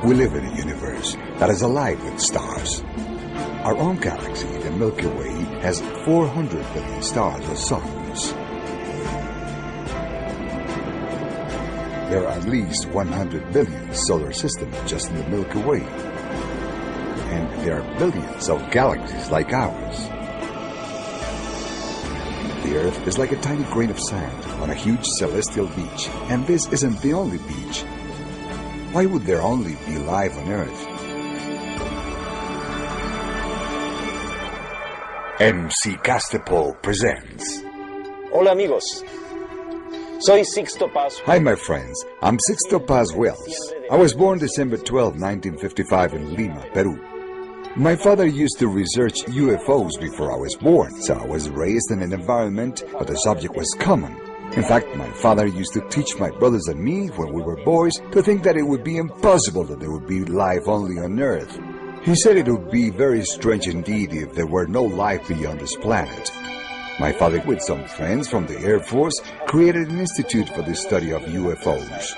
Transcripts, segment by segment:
We live in a universe that is alive with stars. Our own galaxy, the Milky Way, has 400 billion stars or suns. There are at least 100 billion solar systems just in the Milky Way. And there are billions of galaxies like ours. The Earth is like a tiny grain of sand on a huge celestial beach, and this isn't the only beach. Why would there only be life on Earth? MC Castepol presents. Hola amigos, soy Sixto Paz. Hi my friends, I'm Sixto Paz Wells. I was born December 12, 1955 in Lima, Peru. My father used to research UFOs before I was born, so I was raised in an environment where the subject was common. In fact, my father used to teach my brothers and me, when we were boys, to think that it would be impossible that there would be life only on Earth. He said it would be very strange indeed if there were no life beyond this planet. My father, with some friends from the Air Force, created an institute for the study of UFOs.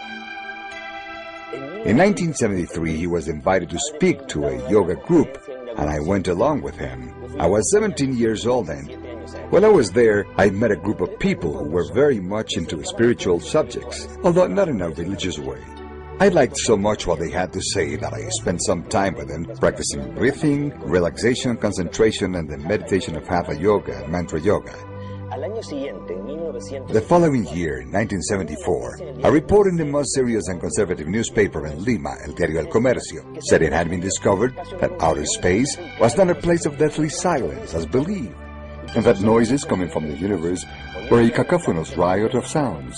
In 1973, he was invited to speak to a yoga group, and I went along with him. I was 17 years old then. When I was there, I met a group of people who were very much into spiritual subjects, although not in a religious way. I liked so much what they had to say that I spent some time with them practicing breathing, relaxation, concentration, and the meditation of Hatha Yoga and Mantra Yoga. The following year, 1974, a report in the most serious and conservative newspaper in Lima, El Diario El Comercio, said it had been discovered that outer space was not a place of deathly silence as believed, and that noises coming from the universe were a cacophonous riot of sounds,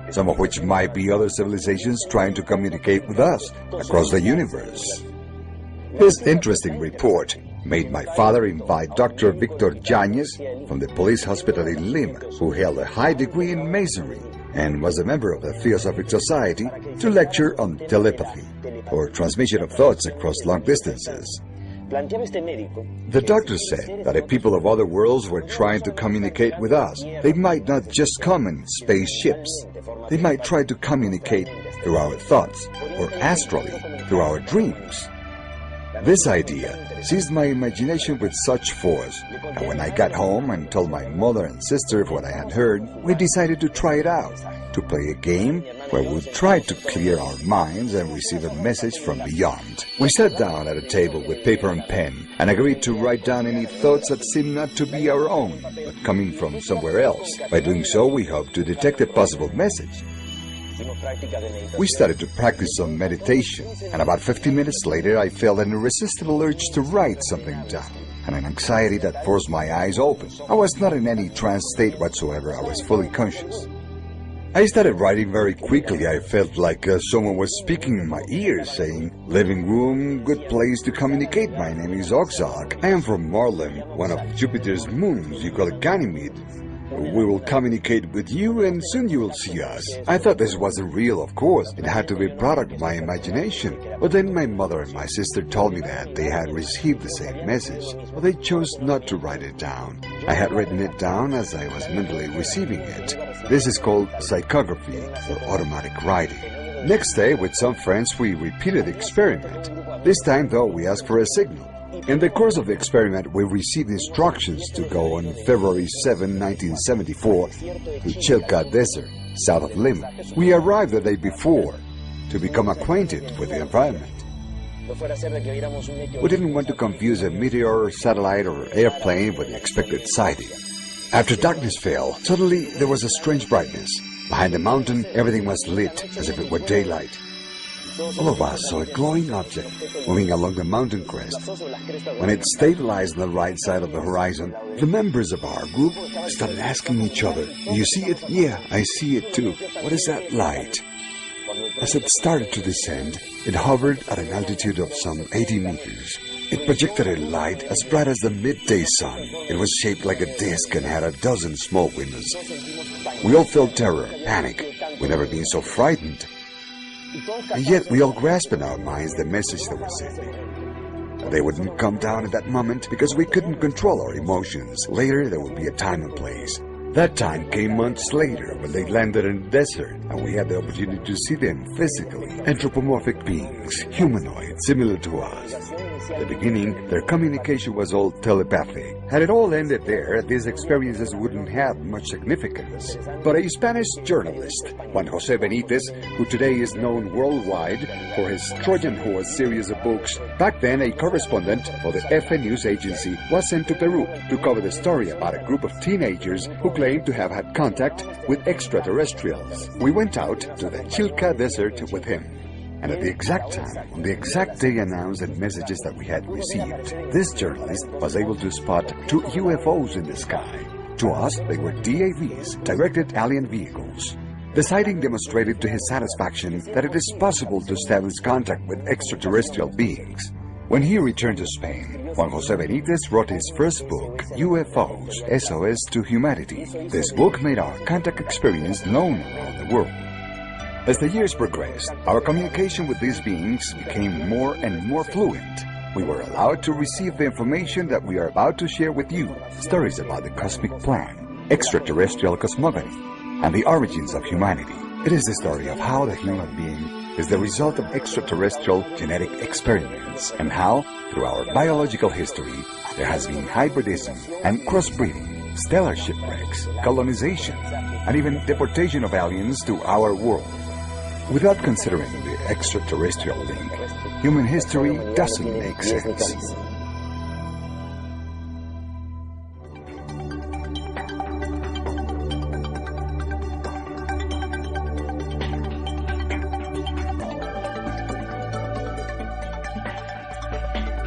some of which might be other civilizations trying to communicate with us across the universe. This interesting report made my father invite Dr. Victor Yáñez from the police hospital in Lima, who held a high degree in masonry and was a member of the Theosophic Society, to lecture on telepathy, or transmission of thoughts across long distances. The doctor said that if people of other worlds were trying to communicate with us, they might not just come in spaceships. They might try to communicate through our thoughts, or astrally, through our dreams. This idea seized my imagination with such force, and when I got home and told my mother and sister of what I had heard, we decided to try it out, to play a game where we would try to clear our minds and receive a message from beyond. We sat down at a table with paper and pen and agreed to write down any thoughts that seemed not to be our own, but coming from somewhere else. By doing so, we hoped to detect a possible message. We started to practice some meditation, and about 15 minutes later I felt an irresistible urge to write something down, and an anxiety that forced my eyes open. I was not in any trance state whatsoever. I was fully conscious. I started writing very quickly. I felt like someone was speaking in my ears, saying, "Living room, good place to communicate. My name is Oxark. I am from Marlem, one of Jupiter's moons. You call it Ganymede. We will communicate with you and soon you will see us." I thought this wasn't real, of course. It had to be a product of my imagination. But then my mother and my sister told me that they had received the same message, but they chose not to write it down. I had written it down as I was mentally receiving it. This is called psychography, or automatic writing. Next day, with some friends, we repeated the experiment. This time, though, we asked for a signal. In the course of the experiment, we received instructions to go on February 7, 1974, to Chilca Desert, south of Lima. We arrived the day before to become acquainted with the environment. We didn't want to confuse a meteor, satellite, or airplane with the expected sighting. After darkness fell, suddenly there was a strange brightness. Behind the mountain, everything was lit as if it were daylight. All of us saw a glowing object moving along the mountain crest. When it stabilized on the right side of the horizon, the members of our group started asking each other, "Do you see it?" "Yeah, I see it too." "What is that light?" As it started to descend, it hovered at an altitude of some 80 meters. It projected a light as bright as the midday sun. It was shaped like a disc and had a dozen small windows. We all felt terror, panic. We'd never been so frightened. And yet we all grasped in our minds the message they were sending. But they wouldn't come down at that moment because we couldn't control our emotions. Later there would be a time and place. That time came months later when they landed in the desert and we had the opportunity to see them physically. Anthropomorphic beings, humanoids, similar to us. At the beginning, their communication was all telepathic. Had it all ended there, these experiences wouldn't have much significance. But a Spanish journalist, Juan José Benítez, who today is known worldwide for his Trojan Horse series of books, back then a correspondent for the FN News Agency, was sent to Peru to cover the story about a group of teenagers who claimed to have had contact with extraterrestrials. We went out to the Chilca Desert with him. And at the exact time, on the exact day announced and messages that we had received, this journalist was able to spot 2 UFOs in the sky. To us, they were DAVs, directed alien vehicles. The sighting demonstrated to his satisfaction that it is possible to establish contact with extraterrestrial beings. When he returned to Spain, Juan José Benítez wrote his first book, UFOs, SOS to Humanity. This book made our contact experience known around the world. As the years progressed, our communication with these beings became more and more fluent. We were allowed to receive the information that we are about to share with you, stories about the cosmic plan, extraterrestrial cosmogony, and the origins of humanity. It is the story of how the human being is the result of extraterrestrial genetic experiments, and how, through our biological history, there has been hybridism and crossbreeding, stellar shipwrecks, colonization, and even deportation of aliens to our world. Without considering the extraterrestrial link, human history doesn't make sense.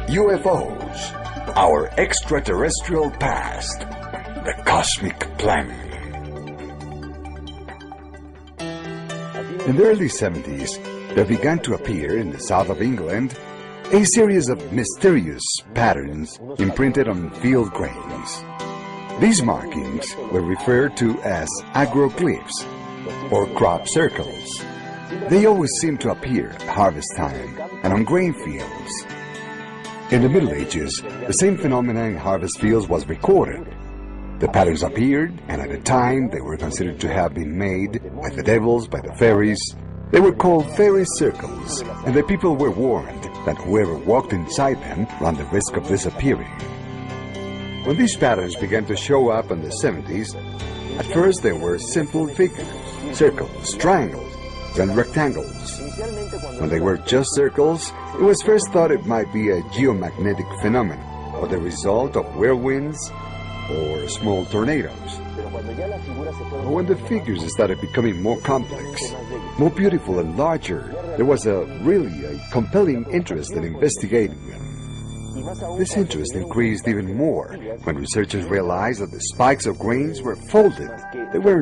UFOs, our extraterrestrial past, the cosmic plan. In the early 70s, there began to appear in the south of England a series of mysterious patterns imprinted on field grains. These markings were referred to as agroglyphs, or crop circles. They always seemed to appear at harvest time and on grain fields. In the Middle Ages, the same phenomenon in harvest fields was recorded. The patterns appeared, and at the time they were considered to have been made by the devils, by the fairies. They were called fairy circles, and the people were warned that whoever walked inside them ran the risk of disappearing. When these patterns began to show up in the 70s, at first they were simple figures, circles, triangles, and rectangles. When they were just circles, it was first thought it might be a geomagnetic phenomenon, or the result of whirlwinds or small tornadoes. But when the figures started becoming more complex, more beautiful and larger, there was really a compelling interest in investigating them. This interest increased even more when researchers realized that the spikes of grains were folded. They were